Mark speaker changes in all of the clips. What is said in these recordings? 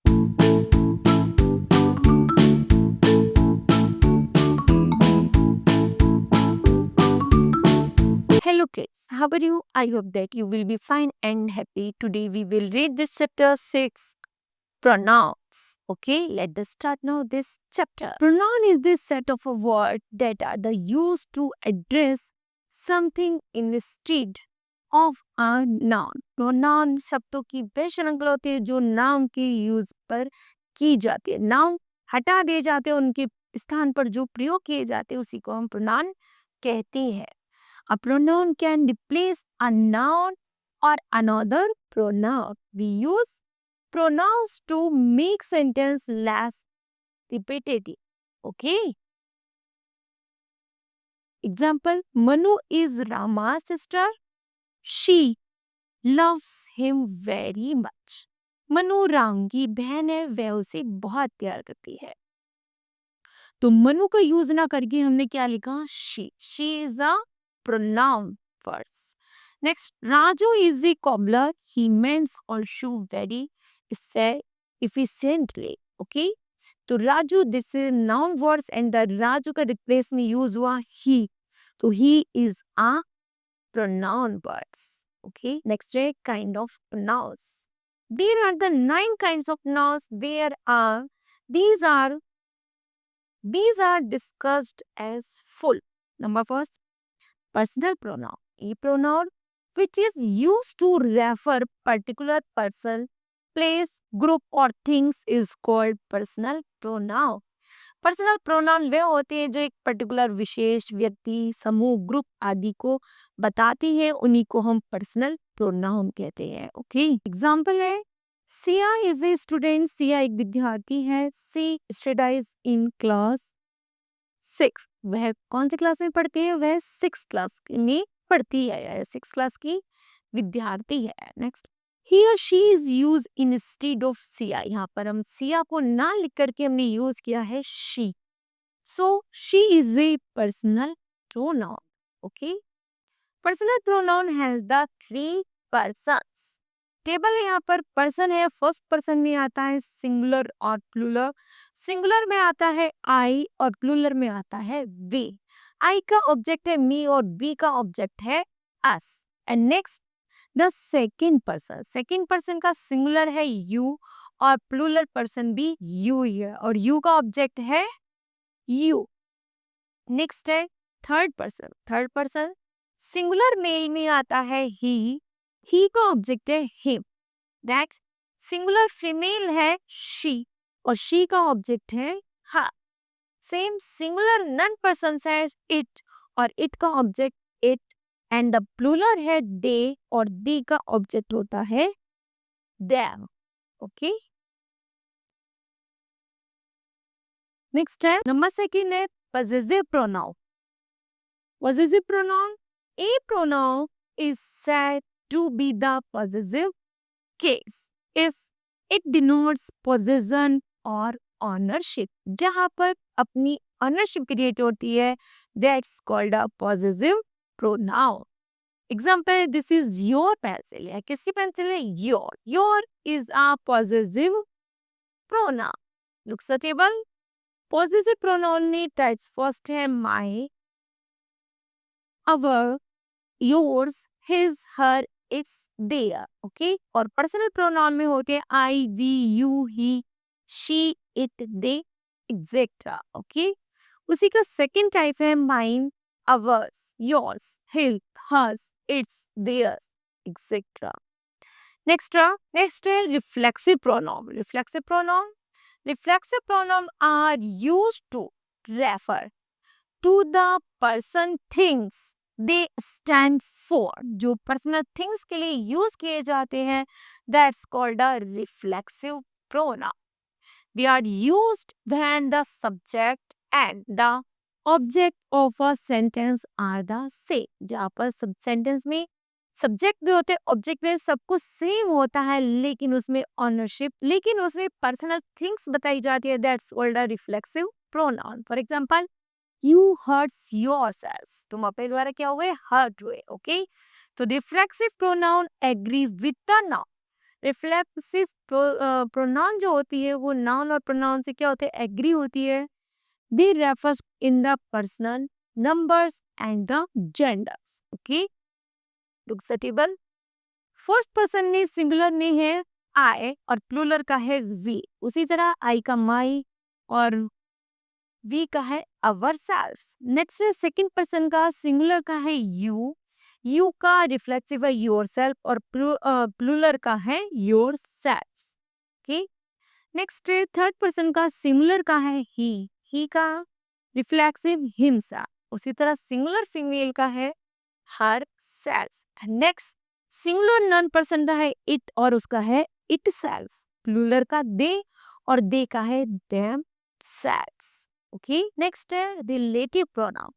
Speaker 1: Hello kids, how are you? I hope that you will be fine and happy. Today we will read this chapter 6, pronouns. Okay, let us start now this chapter. Pronoun is this set of a word that are the used to address something instead of a noun. Pronoun शब्दों की वह श्रृंखला होती है जो noun के use पर की जाती है. नाउन हटा दिए जाते हैं, उनके स्थान पर जो प्रयोग किए जाते हैं उसी को हम pronoun कहते हैं. A pronoun can replace a noun or another pronoun. We use pronouns to make sentence less repetitive. Okay. Example, Manu is Rama's sister. She loves him very much. Manu Ram की बहन है, वह उसे बहुत प्यार करती है. तो मनु का यूज ना करके हमने क्या लिखा? She. She is a pronoun first. Next, Raju is the cobbler. He mends our shoe very efficiently. Okay. तो Raju this is noun words and the Raju का रिप्लेस में यूज हुआ ही. तो he is a pronoun words. Okay. Next है kind of pronouns. There are the 9 kinds of nouns. These are discussed as full. Number first, personal pronoun. A pronoun which is used to refer particular person, place, group or things is called personal pronoun. Personal pronoun वे होते हैं जो एक particular विशेष व्यक्ति, समूह, group आदि को बताती है, उन्हीं को हम पर्सनल प्रोनाउन कहते हैं. ओके. एग्जांपल है, Siya is a student. Siya एक विद्यार्थी है. सी स्टडीज इन क्लास 6. वह कौन सी क्लास में पढ़ती है? वह 6 क्लास में पढ़ती है, 6 क्लास की विद्यार्थी है. नेक्स्ट, ही और she is use instead of Siya. यहाँ पर हम सिया को ना लिख करके हमने यूज किया है she. So she is a personal pronoun. Okay. Personal pronoun has the 3 persons. Table है, यहाँ पर पर्सन है, फर्स्ट पर्सन में आता है सिंगुलर और प्लूरल. सिंगुलर में आता है आई और प्लूरल में आता है वे. आई का ऑब्जेक्ट है मी और वी का ऑब्जेक्ट है us. And next, the second person का सिंगुलर है यू और प्लूरल पर्सन भी यू ही है और यू का ऑब्जेक्ट है यू. नेक्स्ट है थर्ड पर्सन सिंगुलर मेल में आता है ही का ऑब्जेक्ट है हिम. नेक्स्ट, सिंगुलर फीमेल है शी और शी का ऑब्जेक्ट है her. Same singular non person है इट और इट का object it. And the plural है दे और दे का ऑब्जेक्ट होता है देम. ओके. नेक्स्ट है नंबर सेकंड है possessive pronoun. Possessive pronoun, a pronoun is said to be the possessive case if it denotes possession or ownership. जहाँ पर अपनी ownership क्रिएट होती है, that's called a possessive pronoun. Example, this is your pencil. है किसकी pencil है? your is a possessive pronoun. Looks at table. Possessive pronoun में types first है my, our, yours, his, her, its, their. Okay. और personal pronoun में होते हैं I, we, you, he, she, it, they, etc. Okay. उसी का second type है mine, ours, yours, his, hers, its, theirs, etc. Next है reflexive pronoun. Reflexive pronoun are used to refer to the person things they stand for. जो personal things के लिए use किए जाते हैं, that's called a reflexive pronoun. They are used when the subject and the object of a sentence are the same. जहाँ पर sentence में subject भी होते हैं, ऑब्जेक्ट में सब कुछ सेम होता है, लेकिन उसमें पर्सनल थिंग्स बताई जाती है, that's called a reflexive pronoun. For example, you hurts yourself. तुम अपने द्वारा क्या हुए? हर्ट हुए. ओके. तो reflexive pronoun agree with the noun. Reflexive pronoun जो होती है वो नाउन और प्रोनाउन से क्या होते हैं, एग्री होती है. They refers in the personal, numbers and the genders. Okay, look the table. First person में सिंगुलर में है आई और प्लूरल का है वी. उसी तरह आई का माई और वी का है अवर सेल्व्स. नेक्स्ट है सेकंड पर्सन का सिंगुलर का है यू. यू का रिफ्लेक्सिव है योर सेल्फ और प्लूरल का है योर सेल्व्स. ओके, नेक्स्ट है थर्ड पर्सन का सिंगुलर का है ही का रिफ्लेक्सिव हिमसेल्फ. उसी तरह सिंगुलर फीमेल का है her self. Next singular non person का है इट और उसका है इट सेल्फ. प्लूरल का दे और दे का है देम सेल्व्स. ओके, नेक्स्ट है relative pronoun.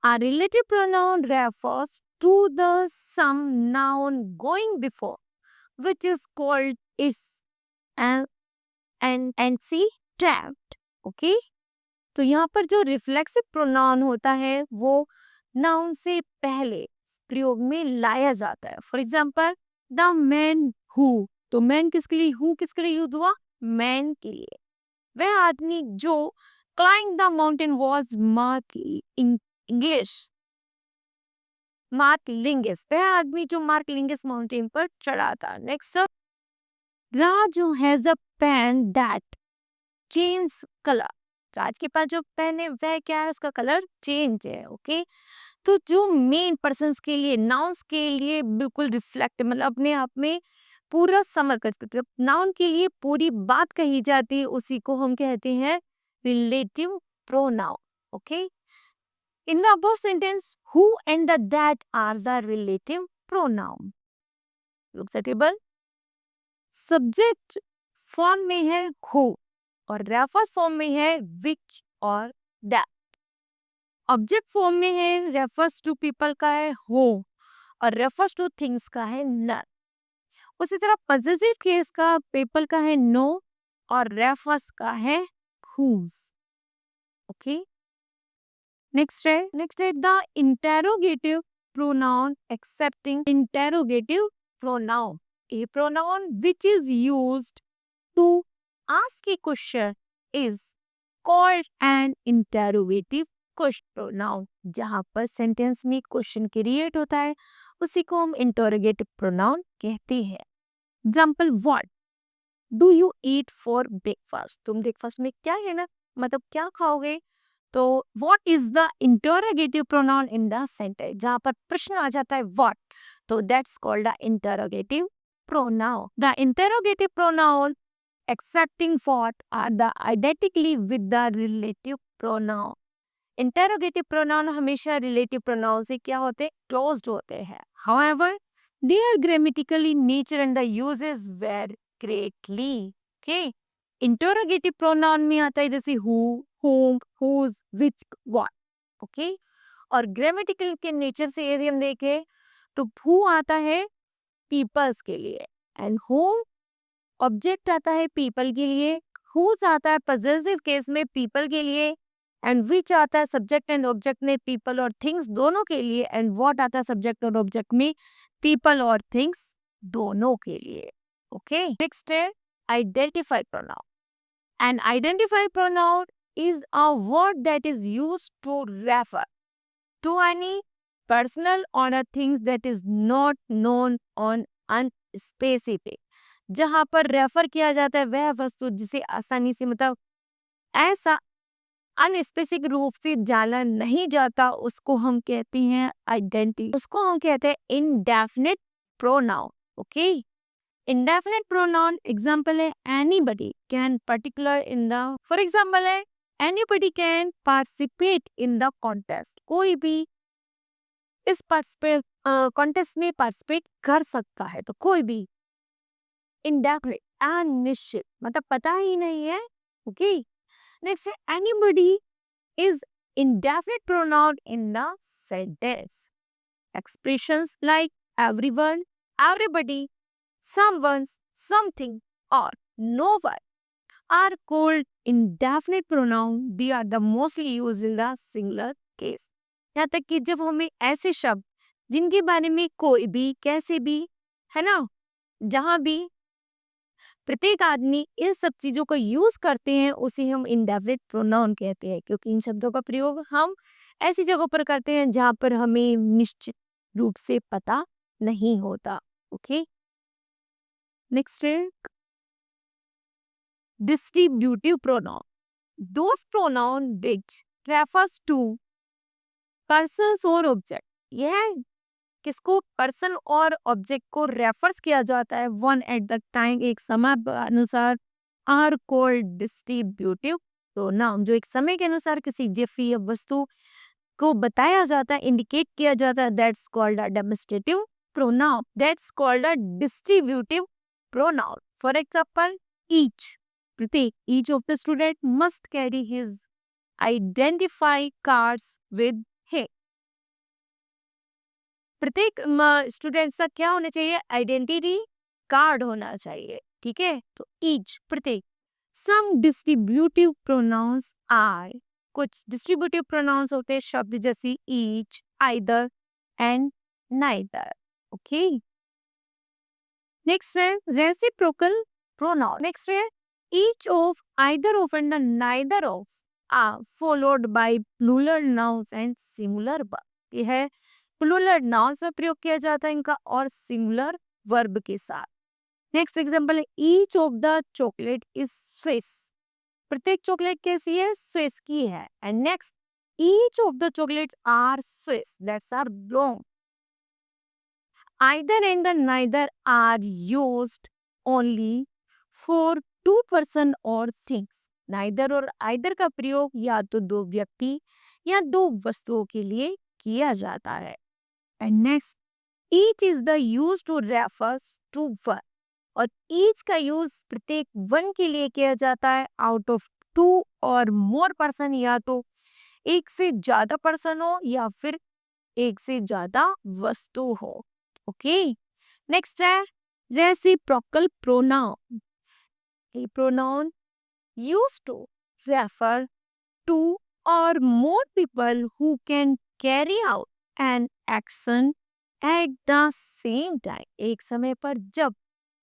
Speaker 1: A relative pronoun refers to the some noun going before, which is called is and anti-tempt. Okay, तो यहाँ पर जो रिफ्लेक्सिव प्रोनाउन होता है वो नाउन से पहले प्रयोग में लाया जाता है. For example the man who. तो मैन किसके लिए, हु किसके लिए यूज हुआ, मैन के लिए. वह आदमी जो climb the mountain was Mark English Mark Lingis. वह आदमी जो मार्क लिंगेस माउंटेन पर चढ़ा था. Next Raju has a pen that change colour. Raj के पास जो पेन है वह क्या है, उसका कलर चेंज है. ओके, तो जो मेन पर्सन्स के लिए, नाउन्स के लिए बिल्कुल रिफ्लेक्ट, मतलब अपने आप में पूरा समर कर, नाउन के लिए पूरी बात कही जाती है, उसी को हम कहते हैं relative pronoun. Okay, in the above sentence who and the that are the relative pronoun. Look the table. Subject form में है who और refers form में है which और that. Object form में है refers to people का है who और refers to things का है none. उसी तरह possessive case का people का है no और refers का है whose. Okay. नेक्स्ट है the interrogative pronoun excepting interrogative pronoun. A pronoun which is used to ask a question is called an interrogative pronoun. जहां पर सेंटेंस में क्वेश्चन क्रिएट होता है उसी को हम इंटेरोगेटिव प्रोनाउन कहते हैं. Example what do you eat for breakfast. तुम ब्रेकफास्ट में क्या है ना, मतलब क्या खाओगे. तो what is the interrogative pronoun in the sentence. जहाँ पर प्रश्न आ जाता है what, तो that's called the interrogative pronoun. The interrogative pronoun accepting what are the identically with the relative pronoun. Interrogative pronoun हमेशा relative pronoun से क्या होते हैं, closed होते हैं. However, their grammatical nature and the uses vary greatly. Okay. Interrogative pronoun में आता है जैसे who, whom, whose, which, what. Okay, और ग्रामेटिकल के नेचर से यदि हम देखें तो who आता है पीपल्स के लिए एंड whom ऑब्जेक्ट आता है पीपल के लिए, whose आता है पजेसिव केस में पीपल के लिए एंड which आता है सब्जेक्ट एंड ऑब्जेक्ट में पीपल और थिंग्स दोनों के लिए एंड what आता है सब्जेक्ट और ऑब्जेक्ट में पीपल और थिंग्स दोनों के लिए. ओके, नेक्स्ट है identify pronoun. An identified pronoun is a word that is used to refer to any personal or a things that is not known on unspecific. जहाँ पर refer किया जाता है वह वस्तु जिसे आसानी से, मतलब ऐसा अनस्पेसिफिक रूप से जाना नहीं जाता, उसको हम कहते हैं आइडेंटिटी. उसको हम कहते हैं indefinite pronoun. Okay, indefinite pronoun example है anybody can particular in the, for example है anybody can participate in the contest. कोई भी इस कॉन्टेस्ट में पार्टिसिपेट कर सकता है. तो कोई भी. indefinite अनिश्चित, मतलब पता ही नहीं है. ओके, नेक्स्ट है anybody is indefinite pronoun in the sentence. Expressions like everyone, everybody, someone, something or no one are called indefinite pronoun. They are the mostly used in the singular case. यहाँ तक कि जब हमें ऐसे शब्द जिनके बारे में कोई भी कैसे भी, है ना, जहां भी प्रत्येक आदमी इन सब चीजों को यूज करते हैं उसे हम इंडेफिनिट प्रोनाउन कहते हैं, क्योंकि इन शब्दों का प्रयोग हम ऐसी जगहों पर करते हैं जहां पर हमें निश्चित रूप से पता नहीं होता। ओके, नेक्स्ट है distributive pronoun, those pronoun which refers to persons और ऑब्जेक्ट। यह किसको, पर्सन और ऑब्जेक्ट को रेफर्स किया जाता है वन एट द टाइम, एक समय अनुसार, आर कॉल्ड डिस्ट्रीब्यूटिव प्रोनाउन, जो एक समय के अनुसार किसी व्यक्ति या वस्तु को बताया जाता है, इंडिकेट किया जाता है, that's called a demonstrative pronoun, that's called a distributive pronoun. For example, each, प्रत्येक, each of the student must carry his identify cards with him. प्रत्येक स्टूडेंट्स का क्या होना चाहिए, आइडेंटिटी कार्ड होना चाहिए। ठीक है, तो ईच, प्रत्येक। सम डिस्ट्रीब्यूटिव प्रोनाउंस आर, कुछ डिस्ट्रीब्यूटिव प्रोनाउंस होते हैं शब्द जैसे each, either and neither. Okay, next है रेसिप्रोकल प्रोनाउन। नेक्स्ट है each of, either of and neither of are followed by plural nouns and singular verb. ये है प्लूरल नाउन्स में प्रयोग किया जाता है इनका, और सिंगुलर वर्ब के साथ। नेक्स्ट एग्जांपल है each of the chocolate is Swiss, प्रत्येक चॉकलेट कैसी है, स्विस की है। And next, each of the chocolates are Swiss, that's are long. Either and the neither are used only for two person और things. Neither और either का प्रयोग या तो दो व्यक्ति या दो वस्तुओं के लिए किया जाता है। And next, each is the use to refers to one, और ईच का यूज प्रत्येक वन के लिए किया जाता है आउट ऑफ टू और मोर पर्सन, या तो एक से ज्यादा पर्सन हो या फिर एक से ज्यादा वस्तु हो। ओके, नेक्स्ट है reciprocal pronoun. A pronoun used to refer to or more people who can carry out an action at the same time। एक समय पर जब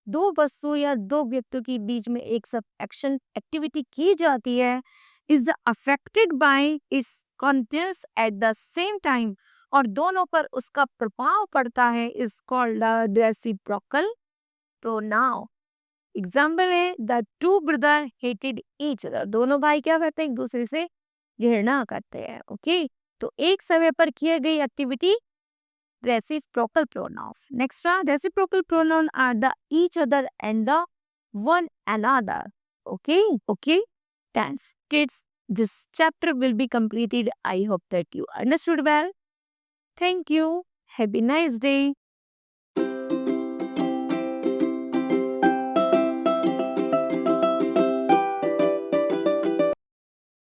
Speaker 1: दो वस्तु या दो व्यक्तियों के बीच में एक सब एक्शन एक्टिविटी की जाती है, is affected by its contents at the same time, और दोनों पर उसका प्रभाव पड़ता है, is called the reciprocal pronoun. Example है the two brother hated each other, दोनों भाई क्या करते हैं, एक दूसरे से घृणा करते हैं। ओके, तो एक समय पर किए गई activity reciprocal pronoun. Next, reciprocal pronoun are the each other and the one another. Okay, okay, thanks kids, this chapter will be completed. I hope that you understood well. Thank you, have a nice day.